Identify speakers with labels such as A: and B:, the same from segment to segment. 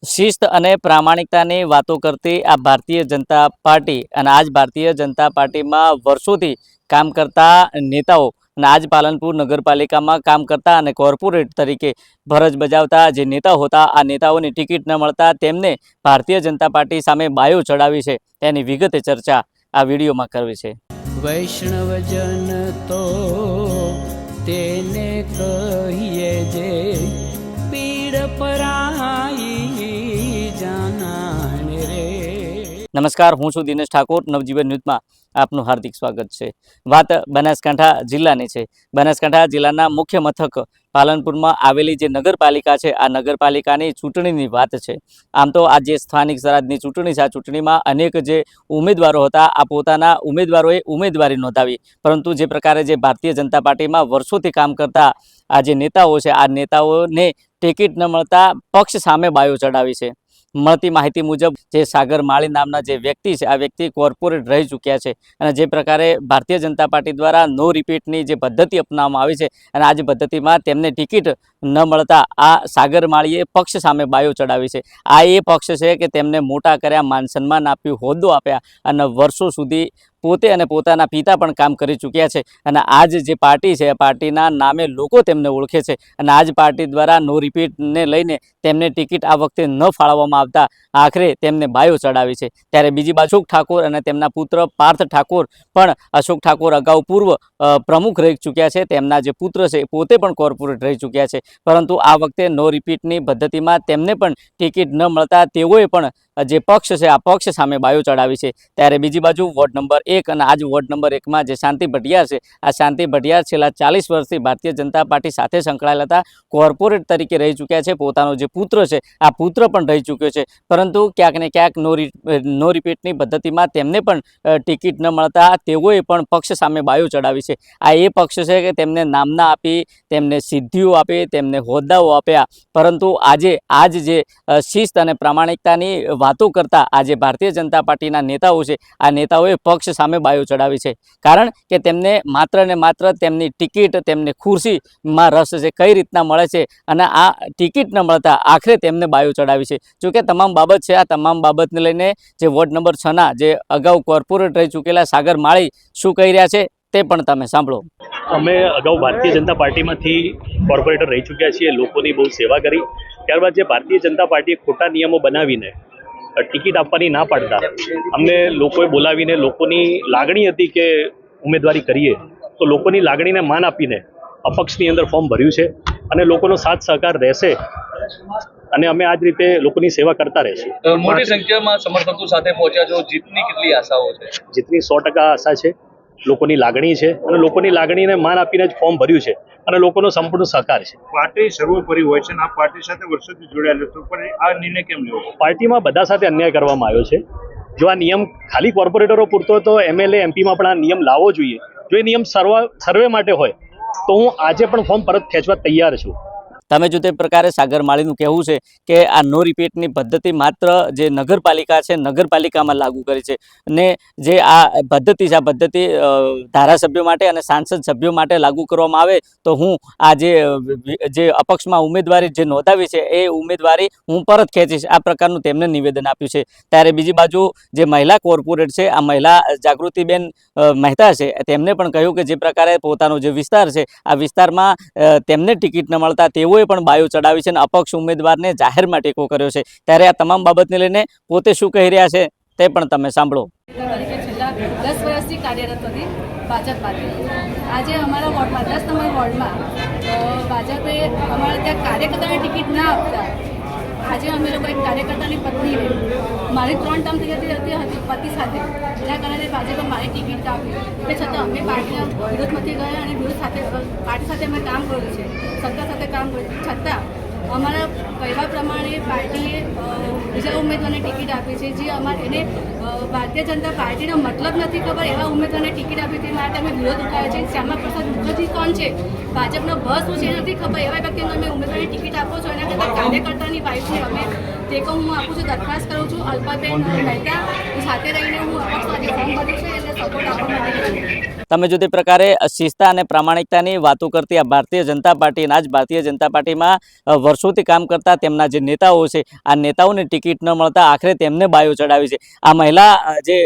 A: શિસ્ત અને પ્રામાણિકતાની વાતો કરતી આ ભારતીય જનતા પાર્ટી અને આજ ભારતીય જનતા પાર્ટીમાં વર્ષોથી કામ કરતા નેતાઓ અને આજ પાલનપુર નગરપાલિકામાં કામ કરતા અને કોર્પોરેટ તરીકે ફરજ બજાવતા જે નેતાઓ હતા આ નેતાઓની ટિકિટ ન મળતા તેમને ભારતીય જનતા પાર્ટી સામે બાયો ચડાવી છે તેની વિગતે ચર્ચા આ વિડીયોમાં કરવી છે।
B: વૈષ્ણવજન તો તેને કહીએ જે પીડ પરાઈ જાનાને રે।
A: નમસ્કાર, હું છું દિનેશ ઠાકોર। નવજીવન ન્યૂઝમાં આપનું હાર્દિક સ્વાગત છે। વાત બનાસકાંઠા જિલ્લાની છે। બનાસકાંઠા જિલ્લાના મુખ્ય મથક પાલનપુરમાં આવેલી જે નગરપાલિકા છે આ નગરપાલિકાની ચૂંટણીની વાત છે। આમ તો આ જે સ્થાનિક સ્વરાજની ચૂંટણી છે આ ચૂંટણીમાં અનેક જે ઉમેદવારો હતા આ પોતાના ઉમેદવારોએ ઉમેદવારી નોંધાવી, પરંતુ જે પ્રકારે જે ભારતીય જનતા પાર્ટીમાં વર્ષોથી કામ કરતા આ જે નેતાઓ છે આ નેતાઓને ટિકિટ ન મળતા પક્ષ સામે બાયો ચડાવી છે। મળતી માહિતી મુજબ જે સાગર માળી નામના જે વ્યક્તિ છે આ વ્યક્તિ કોર્પોરેટ રહી ચૂક્યા છે અને જે પ્રકારે ભારતીય જનતા પાર્ટી દ્વારા નો રિપીટની જે પદ્ધતિ અપનાવવામાં આવી છે અને આ જે પદ્ધતિમાં તેમને ટિકિટ ન મળતા આ સાગર માળીએ પક્ષ સામે બાયો ચડાવી છે। આ એ પક્ષ છે કે તેમને મોટા કર્યા, માન સન્માન આપ્યું, હોદ્દો આપ્યા અને વર્ષો સુધી પોતે અને પોતાના પિતા પણ કામ કરી ચૂક્યા છે અને આજ જે પાર્ટી છે આ પાર્ટીના નામે લોકો તેમને ઓળખે છે અને આજ પાર્ટી દ્વારા નો રિપીટને લઈને તેમને ટિકિટ આ વખતે ન ફાળવવામાં આવતા આખરે તેમને બાયો ચડાવી છે। ત્યારે બીજી બાજુ અશોક ઠાકોર અને તેમના પુત્ર પાર્થ ઠાકોર પણ અશોક ઠાકોર અગાઉ પૂર્વ પ્રમુખ રહી ચૂક્યા છે, તેમના જે પુત્ર છે પોતે પણ કોર્પોરેટ રહી ચૂક્યા છે, પરંતુ આ વખતે નો રિપીટની પદ્ધતિમાં તેમને પણ ટિકિટ ન મળતા તેઓએ પણ જે પક્ષ છે આ પક્ષ સામે બાયો ચડાવી છે। ત્યારે બીજી બાજુ વોર્ડ નંબર 1 અને આજ વોર્ડ નંબર 1માં જે શાંતિ ભટિયાર છે આ શાંતિ ભટિયાર છેલ્લા 40 વર્ષથી ભારતીય જનતા પાર્ટી સાથે સંકળાયેલા હતા, કોર્પોરેટ તરીકે રહી ચૂક્યા છે। પોતાનો જે પુત્ર છે આ પુત્ર પણ રહી ચૂક્યો છે, પરંતુ ક્યાંક ને ક્યાંક નો રિપીટની પદ્ધતિમાં તેમને પણ ટિકિટ ન મળતા તેઓએ પણ પક્ષ સામે બાયો ચડાવી છે। આ એ પક્ષ છે કે તેમને નામના આપી, તેમને સિદ્ધિઓ આપી, તેમને હોદ્દાઓ આપ્યા, પરંતુ આજે આજ જે શિસ્ત અને પ્રામાણિકતાની વાતો કરતા આજે ભારતીય જનતા પાર્ટીના નેતાઓ છે આ નેતાઓએ પક્ષ સામે બાયો ચડાવી છે, કારણ કે તેમને માત્ર ને માત્ર તેમની ટિકિટ, તેમને ખુરશીમાં રસ છે, કઈ રીતના મળે છે અને આ ટિકિટ ન મળતા આખરે તેમને બાયો ચડાવી છે। જોકે તમામ બાબત છે આ તમામ બાબતને લઈને જે વોર્ડ નંબર 6ના જે અગાઉ કોર્પોરેટ રહી ચૂકેલા સાગર માળી શું કહી રહ્યા છે તે પણ તમે સાંભળો।
C: અમે અગાઉ ભારતીય જનતા પાર્ટીમાંથી કોર્પોરેટર રહી ચૂક્યા છીએ, લોકોની બહુ સેવા કરી। ત્યારબાદ જે ભારતીય જનતા પાર્ટીએ ખોટા નિયમો બનાવીને ટિકિટ આપવાની ના પાડતા અમને લોકોએ બોલાવીને લોકોની લાગણી હતી કે ઉમેદવારી કરીએ, તો લોકોની લાગણીને માન આપીને અપક્ષની અંદર ફોર્મ ભર્યું છે અને લોકોનો સાથ સહકાર રહેશે અને અમે આ જ રીતે લોકોની સેવા કરતા રહીશું।
D: મોટી સંખ્યામાં સમર્થકો સાથે પહોંચ્યા છો, જીતની કેટલી આશાઓ છે?
C: જીતની 100% આશા છે, લોકોની લાગણી છે અને લોકોની લાગણીને માન આપીને જ ફોર્મ ભર્યું છે અને લોકોનો સંપૂર્ણ સહકાર છે।
E: પાર્ટી સર્વોપરી હોય છે અને આ પાર્ટી સાથે વર્ષોથી જોડાયેલું છે, પણ આ નિર્ણય કેમ લેવો?
C: પાર્ટીમાં બધા સાથે અન્યાય કરવામાં આવ્યો છે। જો આ નિયમ ખાલી કોર્પોરેટરો પૂરતો તો MLA MPમાં પણ આ નિયમ લાવવો જોઈએ। જો એ નિયમ સર્વે માટે હોય તો હું આજે પણ ફોર્મ પરત ખેંચવા તૈયાર છું।
A: તમે જો તે પ્રકારે સાગર માળીનું કહેવું છે કે આ નો રિપીટની પદ્ધતિ માત્ર જે નગરપાલિકા છે નગરપાલિકામાં લાગુ કરી છે અને જે આ પદ્ધતિ છે આ પદ્ધતિ ધારાસભ્યો માટે અને સાંસદ સભ્યો માટે લાગુ કરવામાં આવે તો હું આ જે અપક્ષમાં ઉમેદવારી જે નોંધાવી છે એ ઉમેદવારી હું પરત ખેંચીશ, આ પ્રકારનું તેમને નિવેદન આપ્યું છે। ત્યારે બીજી બાજુ જે મહિલા કોર્પોરેટ છે આ મહિલા જાગૃતિબેન મહેતા છે તેમને પણ કહ્યું કે જે પ્રકારે પોતાનો જે વિસ્તાર છે આ વિસ્તારમાં તેમને ટિકિટ ન મળતા તેઓએ પણ બાયો ચડાવી છે અને અપક્ષ ઉમેદવારને જાહેરમાં ટેકો કર્યો છે। ત્યારે આ તમામ બાબતને લઈને પોતે શું કહી રહ્યા છે તે પણ તમે સાંભળો।
F: છેલ્લા 10 વર્ષથી કાર્યરત હતી ભાજપ પાર્ટી। આજે અમારા વોર્ડમાં 10 નંબર વોર્ડમાં ભાજપે અમારા ત્યાં કાર્યકર્તાને ટિકિટ ના આપતા આજે અમે લોકો એક કાર્યકર્તાની પત્નીને મારી 3 ટર્મ થઈ જતી હતી પતિ સાથે, એના કારણે ભાજપે મારી ટિકિટ આપી, તે છતાં અમે પાર્ટીના વિરોધમાંથી ગયા અને વિરોધ સાથે પાર્ટી સાથે અમે કામ કર્યું છે, સત્તા સાથે કામ કર્યું, છતાં અમારા કહેવા પ્રમાણે પાર્ટીએ બીજા ઉમેદવારને ટિકિટ આપી છે જે અમારે એને ભારતીય જનતા પાર્ટીનો મતલબ નથી ખબર એવા ઉમેદવારને ટિકિટ આપી તે માટે અમે વિરોધ ઉઠાવ્યો છે। શ્યામા પ્રસાદ મુખર્જી કોણ છે, ભાજપનો બસ શું છે નથી ખબર એવા વ્યક્તિને અમે ઉમેદવારની ટિકિટ આપો છો, એના કરતાં કાર્યકર્તાની વાઇફને અમે ટેકો હું આપું છું, દરખાસ્ત કરું છું। અલ્પાબેન મહેતા સાથે રહીને હું અપક્ષ આજે ફોર્મ ભર્યું છે એટલે સપોર્ટ આપવા માટે વિનંતી.
A: તમે જો તે પ્રકારે શિસ્તા અને પ્રામાણિકતાની વાતો કરતી આ ભારતીય જનતા પાર્ટીના જ ભારતીય જનતા પાર્ટીમાં વર્ષોથી કામ કરતા તેમના જે નેતાઓ છે આ નેતાઓને ટિકિટ ન મળતા આખરે તેમને બાયો ચડાવી છે. આ મહિલા જે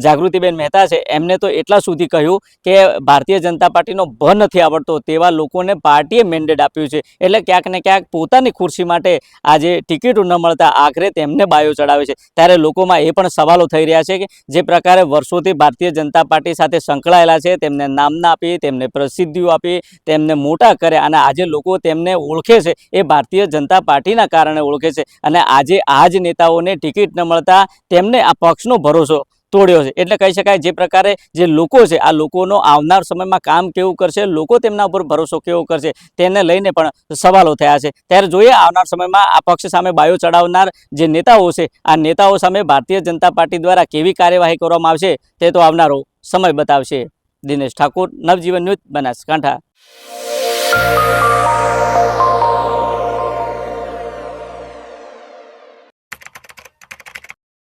A: જાગૃતિબેન મહેતા છે એમને તો એટલા સુધી કહ્યું કે ભારતીય જનતા પાર્ટીનો ભ નથી આવડતો તેવા લોકોને પાર્ટીએ મેન્ડેટ આપ્યું છે, એટલે ક્યાંક ને ક્યાંક પોતાની ખુરશી માટે આજે ટિકિટો ન મળતા આખરે તેમને બાયો ચડાવે છે. ત્યારે લોકોમાં એ પણ સવાલો થઈ રહ્યા છે કે જે પ્રકારે વર્ષોથી ભારતીય જનતા પાર્ટી સાથે સંકળાયેલા છે તેમને નામના આપી, તેમને પ્રસિદ્ધિઓ આપી, તેમને મોટા કર્યા અને આજે લોકો તેમને ઓળખે છે એ ભારતીય જનતા પાર્ટીના કારણે ઓળખે છે. અને આજે આ જ નેતાઓને ટિકિટ ન મળતા તેમને આ પક્ષનો ભરોસો તોડ્યો છે. એટલે કહી શકાય જે પ્રકારે જે લોકો છે આ લોકોનો આવનાર સમયમાં કામ કેવું કરશે, લોકો તેમના ઉપર ભરોસો કેવો કરશે તેને લઈને પણ સવાલો થયા છે. ત્યારે જોઈએ આવનાર સમયમાં આ પક્ષ સામે બાયો ચડાવનાર જે નેતાઓ છે આ નેતાઓ સામે ભારતીય જનતા પાર્ટી દ્વારા કેવી કાર્યવાહી કરવામાં આવશે તે તો આવનારો સમય બતાવશે. દિનેશ ઠાકોર, નવજીવન ન્યૂઝ, બનાસકાંઠા.